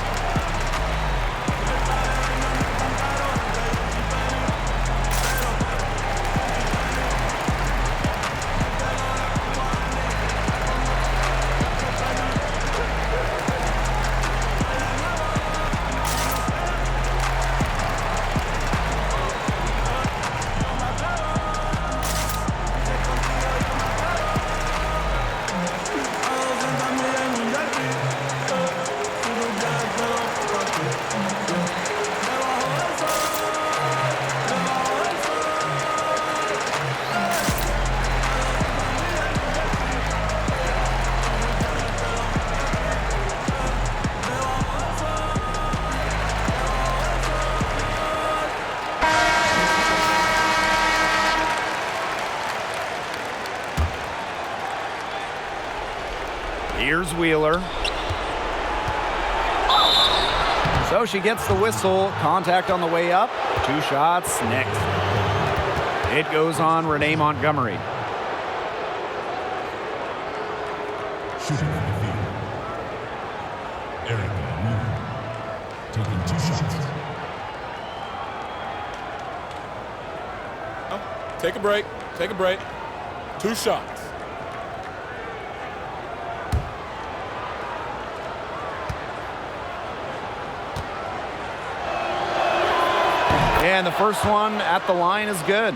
Here's Wheeler. So she gets the whistle. Contact on the way up. 2 shots next. It goes on Renee Montgomery. Shooting for the field. Erica Wheeler. Taking 2 shots. Take a break. Take a break. 2 shots. And the first one at the line is good.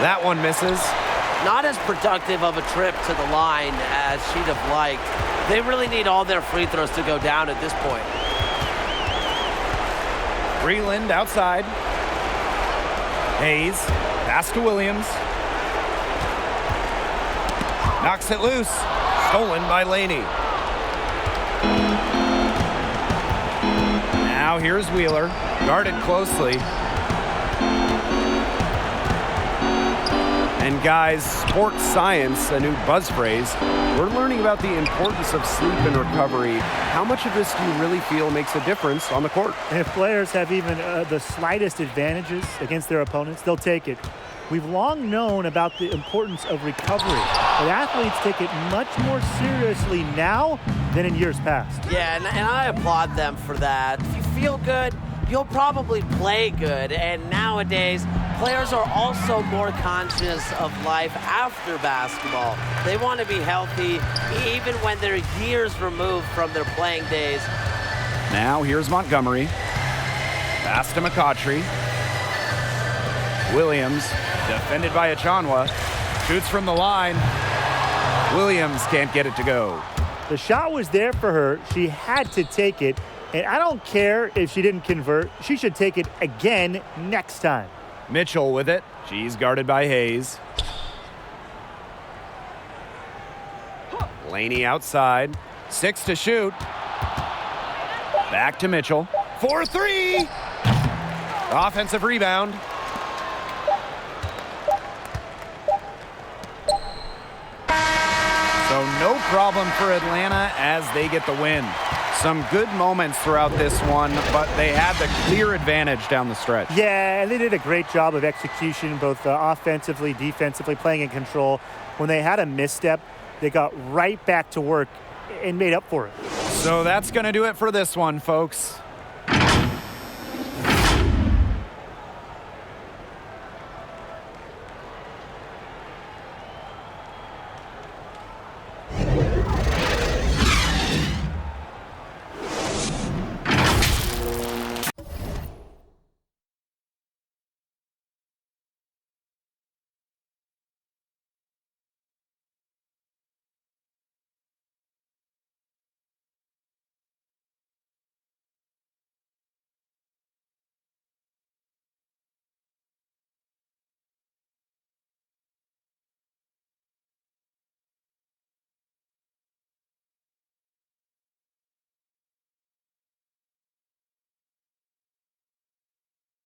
That one misses. Not as productive of a trip to the line as she'd have liked. They really need all their free throws to go down at this point. Reeland outside. Hayes. Pass to Williams. Knocks it loose. Stolen by Laney. Now here's Wheeler. Guarded closely. And guys, sports science, a new buzz phrase. We're learning about the importance of sleep and recovery. How much of this do you really feel makes a difference on the court? And if players have even the slightest advantages against their opponents, they'll take it. We've long known about the importance of recovery, but athletes take it much more seriously now than in years past. Yeah, and I applaud them for that. If you feel good, you'll probably play good. And nowadays, players are also more conscious of life after basketball. They want to be healthy even when they're years removed from their playing days. Now here's Montgomery. Pass to McCautry. Williams, defended by Achanwa. Shoots from the line. Williams can't get it to go. The shot was there for her. She had to take it. And I don't care if she didn't convert. She should take it again next time. Mitchell with it. She's guarded by Hayes. Laney outside. 6 to shoot. Back to Mitchell. 4-3. Offensive rebound. So no problem for Atlanta as they get the win. Some good moments throughout this one, but they had the clear advantage down the stretch. Yeah, and they did a great job of execution, both offensively, defensively, playing in control. When they had a misstep, they got right back to work and made up for it. So that's going to do it for this one, folks.